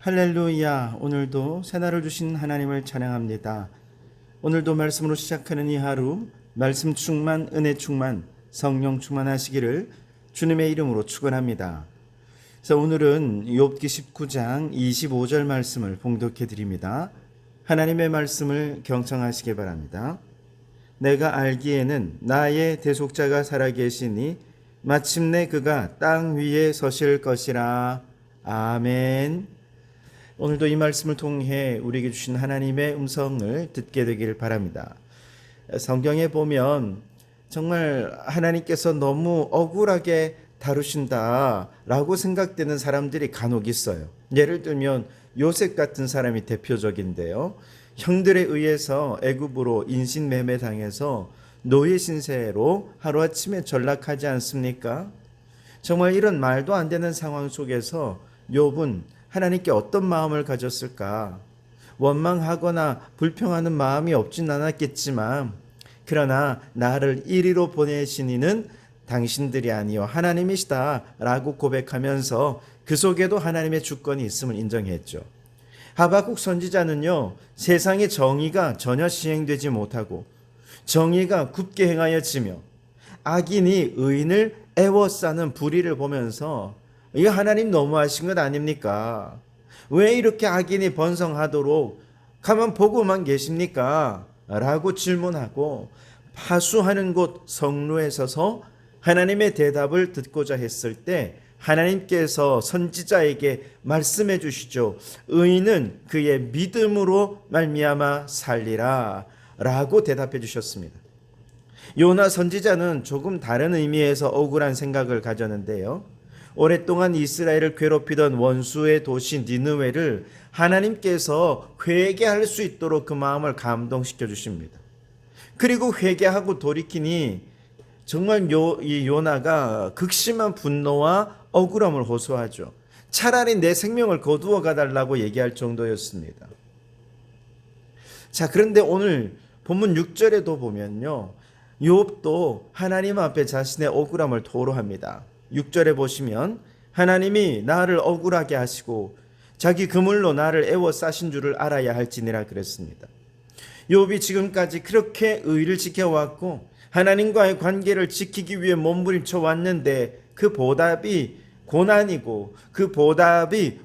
할렐루야. 오늘도 새날을 주신 하나님을 찬양합니다. 오늘도 말씀으로 시작하는 이 하루 말씀 충만, 은혜 충만, 성령 충만하시기를 주님의 이름으로 축원합니다. 그래서 오늘은 욥기 19장 25절 말씀을 봉독해 드립니다. 하나님의 말씀을 경청하시기 바랍니다. 내가 알기에는 나의 대속자가 살아계시니 마침내 그가 땅 위에 서실 것이라. 아멘. 오늘도 이 말씀을 통해 우리에게 주신 하나님의 음성을 듣게 되기를 바랍니다. 성경에 보면 정말 하나님께서 너무 억울하게 다루신다라고 생각되는 사람들이 간혹 있어요. 예를 들면 요셉 같은 사람이 대표적인데요. 형들에 의해서 애굽으로 인신매매 당해서 노예 신세로 하루아침에 전락하지 않습니까? 정말 이런 말도 안 되는 상황 속에서 욥은 하나님께 어떤 마음을 가졌을까? 원망하거나 불평하는 마음이 없진 않았겠지만 그러나 나를 이리로 보내신 이는 당신들이 아니요 하나님이시다 라고 고백하면서 그 속에도 하나님의 주권이 있음을 인정했죠. 하박국 선지자는요, 세상의 정의가 전혀 시행되지 못하고 정의가 굽게 행하여지며 악인이 의인을 애워싸는 불의를 보면서 이거 하나님 너무하신 것 아닙니까? 왜 이렇게 악인이 번성하도록 가만 보고만 계십니까? 라고 질문하고 파수하는 곳 성루에 서서 하나님의 대답을 듣고자 했을 때 하나님께서 선지자에게 말씀해 주시죠. 의인은 그의 믿음으로 말미암아 살리라 라고 대답해 주셨습니다. 요나 선지자는 조금 다른 의미에서 억울한 생각을 가졌는데요. 오랫동안 이스라엘을 괴롭히던 원수의 도시 니느웨를 하나님께서 회개할 수 있도록 그 마음을 감동시켜 주십니다. 그리고 회개하고 돌이키니 정말 이 요나가 극심한 분노와 억울함을 호소하죠. 차라리 내 생명을 거두어 가달라고 얘기할 정도였습니다. 자, 그런데 오늘 본문 6절에도 보면요, 욥도 하나님 앞에 자신의 억울함을 토로합니다. 6절에 보시면 하나님이 나를 억울하게 하시고 자기 그물로 나를 애워싸신 줄을 알아야 할지니라 그랬습니다. 욥이 지금까지 그렇게 의를 지켜왔고 하나님과의 관계를 지키기 위해 몸부림쳐 왔는데 그 보답이 고난이고 그 보답이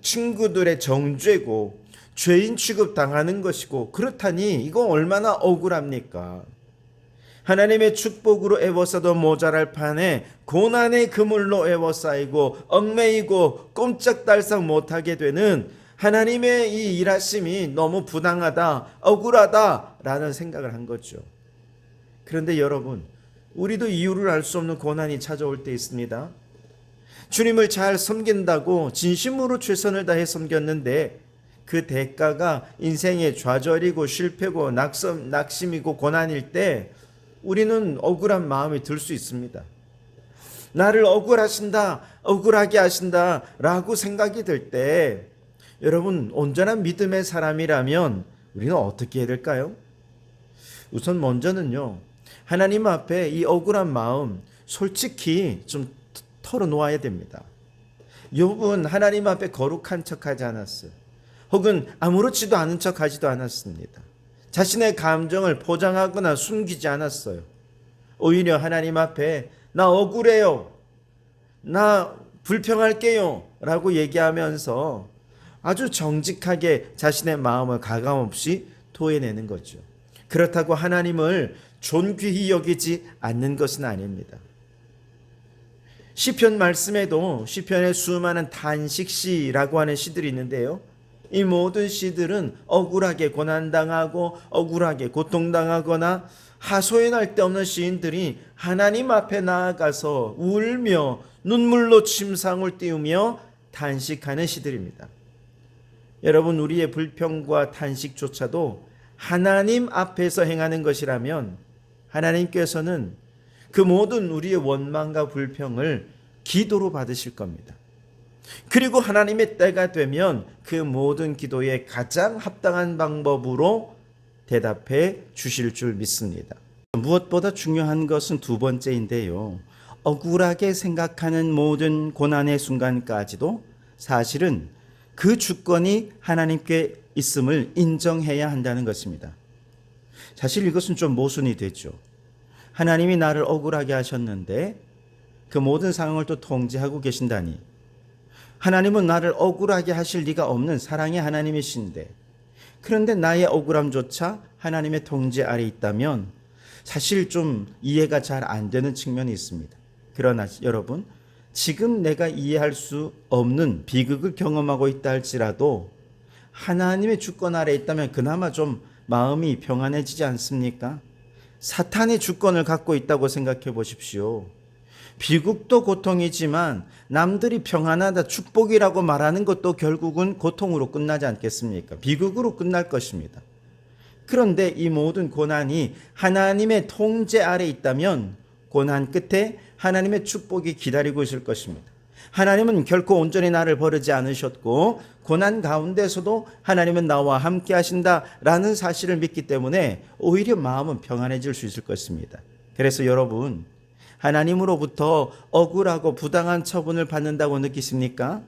친구들의 정죄고 죄인 취급당하는 것이고 그렇다니 이거 얼마나 억울합니까? 하나님의 축복으로 애워싸도 모자랄 판에 고난의 그물로 애워싸이고 얽매이고 꼼짝달싹 못하게 되는 하나님의 이 일하심이 너무 부당하다, 억울하다라는 생각을 한 거죠. 그런데 여러분, 우리도 이유를 알 수 없는 고난이 찾아올 때 있습니다. 주님을 잘 섬긴다고 진심으로 최선을 다해 섬겼는데 그 대가가 인생의 좌절이고 실패고 낙심이고 고난일 때 우리는 억울한 마음이 들 수 있습니다. 나를 억울하게 하신다 라고 생각이 들 때 여러분, 온전한 믿음의 사람이라면 우리는 어떻게 해야 될까요? 우선 먼저는요, 하나님 앞에 이 억울한 마음 솔직히 좀 털어놓아야 됩니다. 욥은 하나님 앞에 거룩한 척하지 않았어요. 혹은 아무렇지도 않은 척하지도 않았습니다. 자신의 감정을 포장하거나 숨기지 않았어요. 오히려 하나님 앞에 나 억울해요, 나 불평할게요 라고 얘기하면서 아주 정직하게 자신의 마음을 가감없이 토해내는 거죠. 그렇다고 하나님을 존귀히 여기지 않는 것은 아닙니다. 시편 말씀에도 시편의 수많은 단식시라고 하는 시들이 있는데요, 이 모든 시들은 억울하게 고난당하고 억울하게 고통당하거나 하소연할 데 없는 시인들이 하나님 앞에 나아가서 울며 눈물로 침상을 띄우며 탄식하는 시들입니다. 여러분, 우리의 불평과 탄식조차도 하나님 앞에서 행하는 것이라면 하나님께서는 그 모든 우리의 원망과 불평을 기도로 받으실 겁니다. 그리고 하나님의 때가 되면 그 모든 기도에 가장 합당한 방법으로 대답해 주실 줄 믿습니다. 무엇보다 중요한 것은 두 번째인데요, 억울하게 생각하는 모든 고난의 순간까지도 사실은 그 주권이 하나님께 있음을 인정해야 한다는 것입니다. 사실 이것은 좀 모순이 되죠. 하나님이 나를 억울하게 하셨는데 그 모든 상황을 또 통제하고 계신다니. 하나님은 나를 억울하게 하실 리가 없는 사랑의 하나님이신데, 그런데 나의 억울함조차 하나님의 통제 아래 있다면 사실 좀 이해가 잘 안 되는 측면이 있습니다. 그러나 여러분, 지금 내가 이해할 수 없는 비극을 경험하고 있다 할지라도 하나님의 주권 아래 있다면 그나마 좀 마음이 평안해지지 않습니까? 사탄의 주권을 갖고 있다고 생각해 보십시오. 비극도 고통이지만 남들이 평안하다, 축복이라고 말하는 것도 결국은 고통으로 끝나지 않겠습니까? 비극으로 끝날 것입니다. 그런데 이 모든 고난이 하나님의 통제 아래 있다면 고난 끝에 하나님의 축복이 기다리고 있을 것입니다. 하나님은 결코 온전히 나를 버리지 않으셨고 고난 가운데서도 하나님은 나와 함께 하신다라는 사실을 믿기 때문에 오히려 마음은 평안해질 수 있을 것입니다. 그래서 여러분, 하나님으로부터 억울하고 부당한 처분을 받는다고 느끼십니까?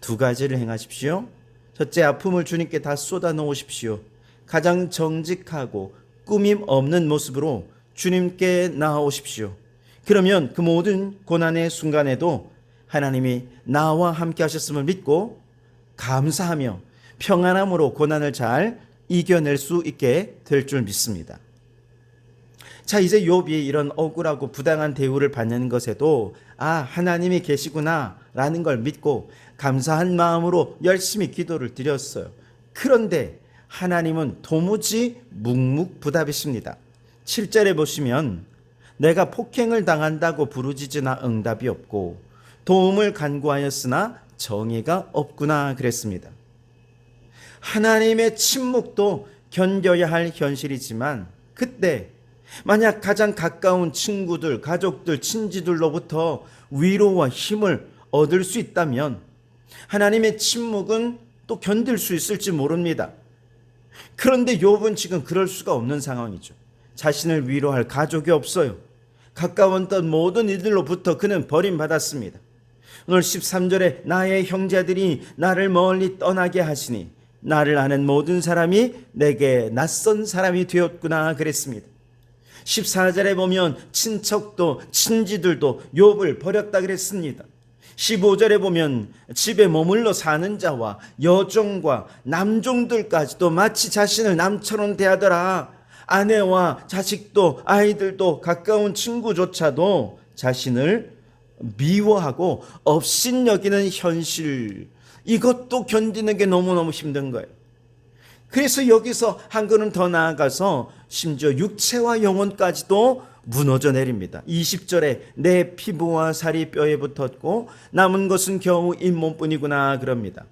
두 가지를 행하십시오. 첫째, 아픔을 주님께 다 쏟아 놓으십시오. 가장 정직하고 꾸밈 없는 모습으로 주님께 나아오십시오. 그러면 그 모든 고난의 순간에도 하나님이 나와 함께 하셨음을 믿고 감사하며 평안함으로 고난을 잘 이겨낼 수 있게 될 줄 믿습니다. 자, 이제 욥이 이런 억울하고 부당한 대우를 받는 것에도 하나님이 계시구나 라는 걸 믿고 감사한 마음으로 열심히 기도를 드렸어요. 그런데 하나님은 도무지 묵묵부답이십니다. 7절에 보시면 내가 폭행을 당한다고 부르짖으나 응답이 없고 도움을 간구하였으나 정의가 없구나 그랬습니다. 하나님의 침묵도 견뎌야 할 현실이지만 그때 만약 가장 가까운 친구들, 가족들, 친지들로부터 위로와 힘을 얻을 수 있다면 하나님의 침묵은 또 견딜 수 있을지 모릅니다. 그런데 욥은 지금 그럴 수가 없는 상황이죠. 자신을 위로할 가족이 없어요. 가까웠던 모든 이들로부터 그는 버림받았습니다. 오늘 13절에 나의 형제들이 나를 멀리 떠나게 하시니 나를 아는 모든 사람이 내게 낯선 사람이 되었구나 그랬습니다. 14절에 보면 친척도 친지들도 욥을 버렸다 그랬습니다. 15절에 보면 집에 머물러 사는 자와 여종과 남종들까지도 마치 자신을 남처럼 대하더라. 아내와 자식도 아이들도 가까운 친구조차도 자신을 미워하고 업신여기는 현실, 이것도 견디는 게 너무너무 힘든 거예요. 그래서 여기서 한 걸음 더 나아가서 심지어 육체와 영혼까지도 무너져 내립니다. 20절에 내 피부와 살이 뼈에 붙었고 남은 것은 겨우 잇몸뿐이구나 그럽니다.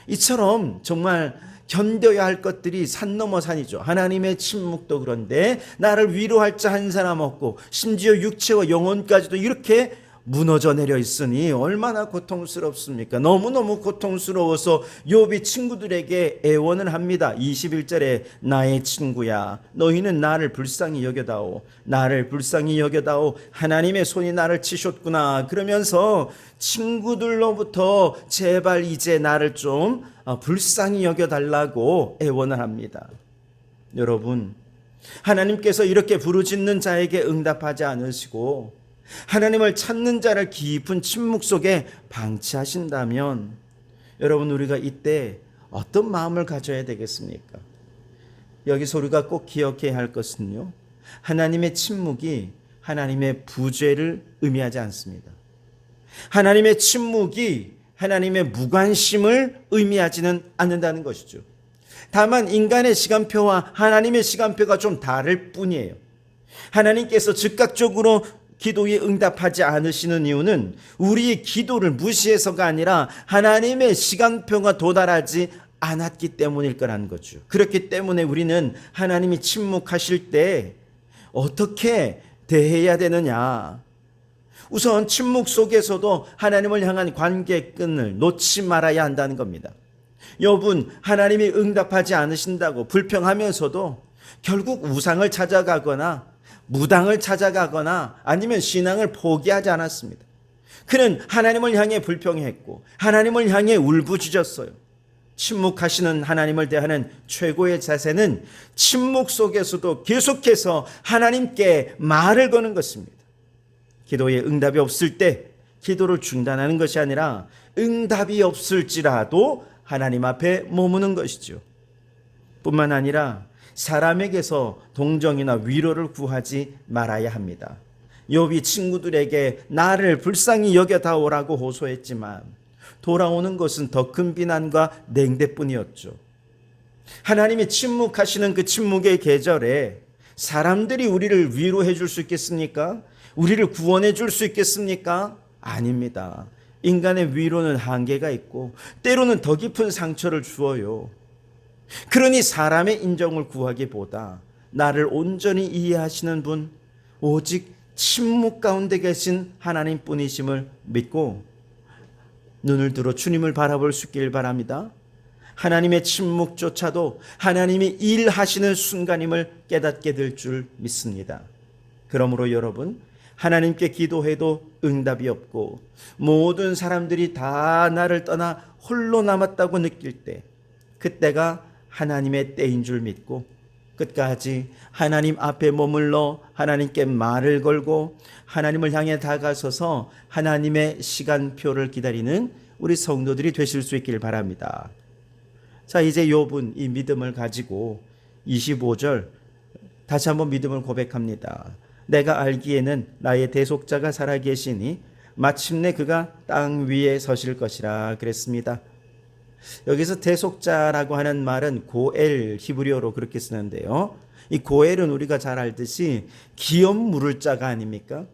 이처럼 정말 견뎌야 할 것들이 산 넘어 산이죠. 하나님의 침묵도 그런데 나를 위로할 자 한 사람 없고 심지어 육체와 영혼까지도 이렇게 무너져 내려 있으니 얼마나 고통스럽습니까? 너무너무 고통스러워서 욥이 친구들에게 애원을 합니다. 21절에 나의 친구야 너희는 나를 불쌍히 여겨다오, 나를 불쌍히 여겨다오, 하나님의 손이 나를 치셨구나 그러면서 친구들로부터 제발 이제 나를 좀 불쌍히 여겨달라고 애원을 합니다. 여러분, 하나님께서 이렇게 부르짖는 자에게 응답하지 않으시고 하나님을 찾는 자를 깊은 침묵 속에 방치하신다면 여러분, 우리가 이때 어떤 마음을 가져야 되겠습니까? 여기서 우리가 꼭 기억해야 할 것은요, 하나님의 침묵이 하나님의 부죄를 의미하지 않습니다. 하나님의 침묵이 하나님의 무관심을 의미하지는 않는다는 것이죠. 다만 인간의 시간표와 하나님의 시간표가 좀 다를 뿐이에요. 하나님께서 즉각적으로 기도에 응답하지 않으시는 이유는 우리의 기도를 무시해서가 아니라 하나님의 시간표가 도달하지 않았기 때문일 거라는 거죠. 그렇기 때문에 우리는 하나님이 침묵하실 때 어떻게 대해야 되느냐, 우선 침묵 속에서도 하나님을 향한 관계끈을 놓지 말아야 한다는 겁니다. 욥은 하나님이 응답하지 않으신다고 불평하면서도 결국 우상을 찾아가거나 무당을 찾아가거나 아니면 신앙을 포기하지 않았습니다. 그는 하나님을 향해 불평했고 하나님을 향해 울부짖었어요. 침묵하시는 하나님을 대하는 최고의 자세는 침묵 속에서도 계속해서 하나님께 말을 거는 것입니다. 기도에 응답이 없을 때 기도를 중단하는 것이 아니라 응답이 없을지라도 하나님 앞에 머무는 것이죠. 뿐만 아니라 사람에게서 동정이나 위로를 구하지 말아야 합니다. 욥이 친구들에게 나를 불쌍히 여겨다오라고 호소했지만 돌아오는 것은 더 큰 비난과 냉대뿐이었죠. 하나님이 침묵하시는 그 침묵의 계절에 사람들이 우리를 위로해 줄 수 있겠습니까? 우리를 구원해 줄 수 있겠습니까? 아닙니다. 인간의 위로는 한계가 있고 때로는 더 깊은 상처를 주어요. 그러니 사람의 인정을 구하기보다 나를 온전히 이해하시는 분, 오직 침묵 가운데 계신 하나님뿐이심을 믿고 눈을 들어 주님을 바라볼 수 있길 바랍니다. 하나님의 침묵조차도 하나님이 일하시는 순간임을 깨닫게 될 줄 믿습니다. 그러므로 여러분, 하나님께 기도해도 응답이 없고 모든 사람들이 다 나를 떠나 홀로 남았다고 느낄 때, 그때가 하나님의 때인 줄 믿고 끝까지 하나님 앞에 머물러 하나님께 말을 걸고 하나님을 향해 다가서서 하나님의 시간표를 기다리는 우리 성도들이 되실 수 있길 바랍니다. 자, 이제 욥은 이 믿음을 가지고 25절 다시 한번 믿음을 고백합니다. 내가 알기에는 나의 대속자가 살아계시니 마침내 그가 땅 위에 서실 것이라 그랬습니다. 여기서 대속자라고 하는 말은 고엘 히브리어로 그렇게 쓰는데요. 이 고엘은 우리가 잘 알듯이 기업 물을 자가 아닙니까?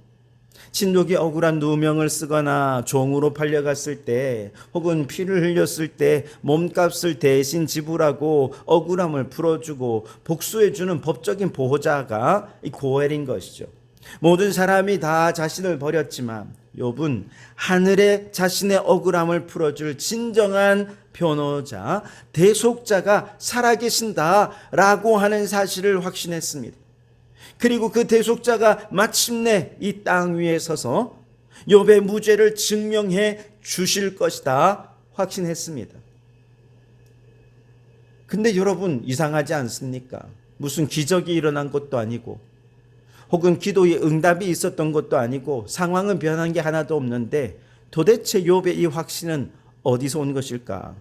친족이 억울한 누명을 쓰거나 종으로 팔려갔을 때 혹은 피를 흘렸을 때 몸값을 대신 지불하고 억울함을 풀어주고 복수해주는 법적인 보호자가 이 고엘인 것이죠. 모든 사람이 다 자신을 버렸지만 욥은 하늘에 자신의 억울함을 풀어줄 진정한 변호자, 대속자가 살아계신다라고 하는 사실을 확신했습니다. 그리고 그 대속자가 마침내 이 땅 위에 서서 욥의 무죄를 증명해 주실 것이다 확신했습니다. 근데 여러분, 이상하지 않습니까? 무슨 기적이 일어난 것도 아니고 혹은 기도의 응답이 있었던 것도 아니고 상황은 변한 게 하나도 없는데 도대체 욥의 이 확신은 어디서 온 것일까?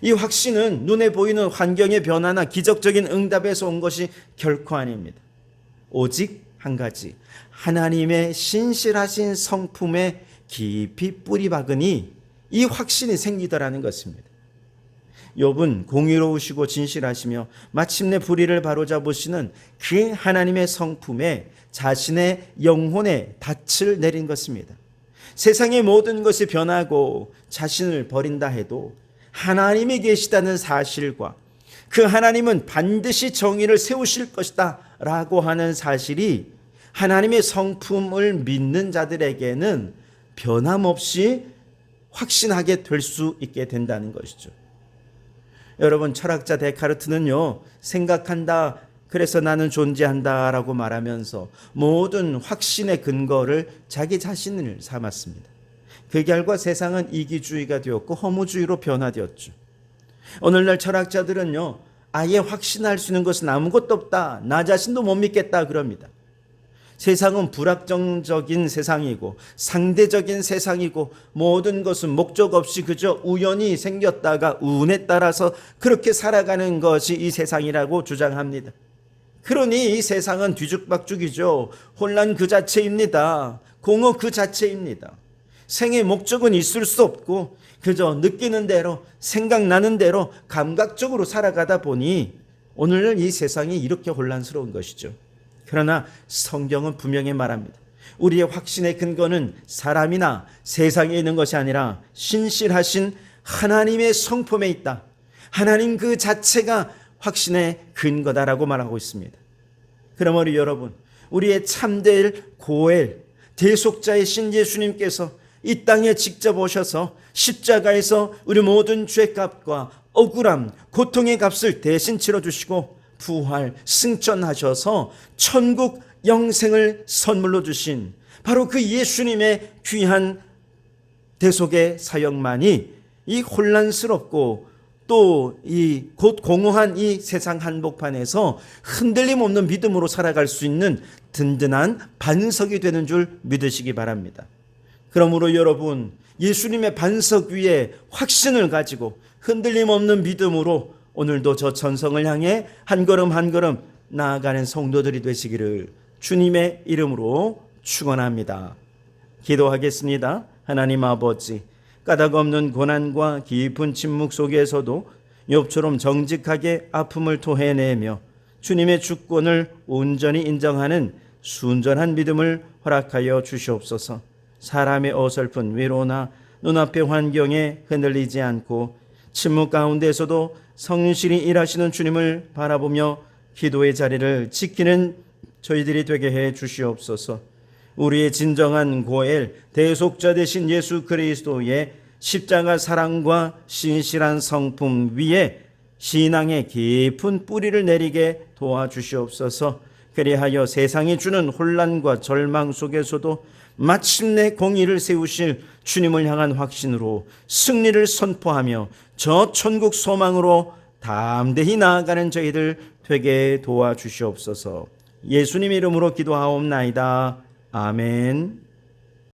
이 확신은 눈에 보이는 환경의 변화나 기적적인 응답에서 온 것이 결코 아닙니다. 오직 한 가지, 하나님의 신실하신 성품에 깊이 뿌리 박으니 이 확신이 생기더라는 것입니다. 욥은 공의로우시고 진실하시며 마침내 불의를 바로잡으시는 그 하나님의 성품에 자신의 영혼의 닻을 내린 것입니다. 세상의 모든 것이 변하고 자신을 버린다 해도 하나님이 계시다는 사실과 그 하나님은 반드시 정의를 세우실 것이다 라고 하는 사실이 하나님의 성품을 믿는 자들에게는 변함없이 확신하게 될 수 있게 된다는 것이죠. 여러분, 철학자 데카르트는요, 생각한다, 그래서 나는 존재한다 라고 말하면서 모든 확신의 근거를 자기 자신을 삼았습니다. 그 결과 세상은 이기주의가 되었고 허무주의로 변화되었죠. 오늘날 철학자들은요, 아예 확신할 수 있는 것은 아무것도 없다, 나 자신도 못 믿겠다 그럽니다. 세상은 불확정적인 세상이고 상대적인 세상이고 모든 것은 목적 없이 그저 우연히 생겼다가 운에 따라서 그렇게 살아가는 것이 이 세상이라고 주장합니다. 그러니 이 세상은 뒤죽박죽이죠. 혼란 그 자체입니다. 공허 그 자체입니다. 생의 목적은 있을 수 없고 그저 느끼는 대로 생각나는 대로 감각적으로 살아가다 보니 오늘날 이 세상이 이렇게 혼란스러운 것이죠. 그러나 성경은 분명히 말합니다. 우리의 확신의 근거는 사람이나 세상에 있는 것이 아니라 신실하신 하나님의 성품에 있다. 하나님 그 자체가 확신의 근거다라고 말하고 있습니다. 그러므로 여러분, 우리의 참될 고엘 대속자의 신 예수님께서 이 땅에 직접 오셔서 십자가에서 우리 모든 죄값과 억울함, 고통의 값을 대신 치러주시고 부활, 승천하셔서 천국 영생을 선물로 주신 바로 그 예수님의 귀한 대속의 사역만이 이 혼란스럽고 또 이 곧 공허한 이 세상 한복판에서 흔들림 없는 믿음으로 살아갈 수 있는 든든한 반석이 되는 줄 믿으시기 바랍니다. 그러므로 여러분, 예수님의 반석 위에 확신을 가지고 흔들림 없는 믿음으로 오늘도 저 전성을 향해 한 걸음 한 걸음 나아가는 성도들이 되시기를 주님의 이름으로 축원합니다. 기도하겠습니다. 하나님 아버지, 까닭 없는 고난과 깊은 침묵 속에서도 욥처럼 정직하게 아픔을 토해내며 주님의 주권을 온전히 인정하는 순전한 믿음을 허락하여 주시옵소서. 사람의 어설픈 위로나 눈앞의 환경에 흔들리지 않고 침묵 가운데서도 성실히 일하시는 주님을 바라보며 기도의 자리를 지키는 저희들이 되게 해 주시옵소서. 우리의 진정한 고엘 대속자 되신 예수 그리스도의 십자가 사랑과 신실한 성품 위에 신앙의 깊은 뿌리를 내리게 도와주시옵소서. 그리하여 세상이 주는 혼란과 절망 속에서도 마침내 공의를 세우실 주님을 향한 확신으로 승리를 선포하며 저 천국 소망으로 담대히 나아가는 저희들 되게 도와주시옵소서. 예수님 이름으로 기도하옵나이다. 아멘.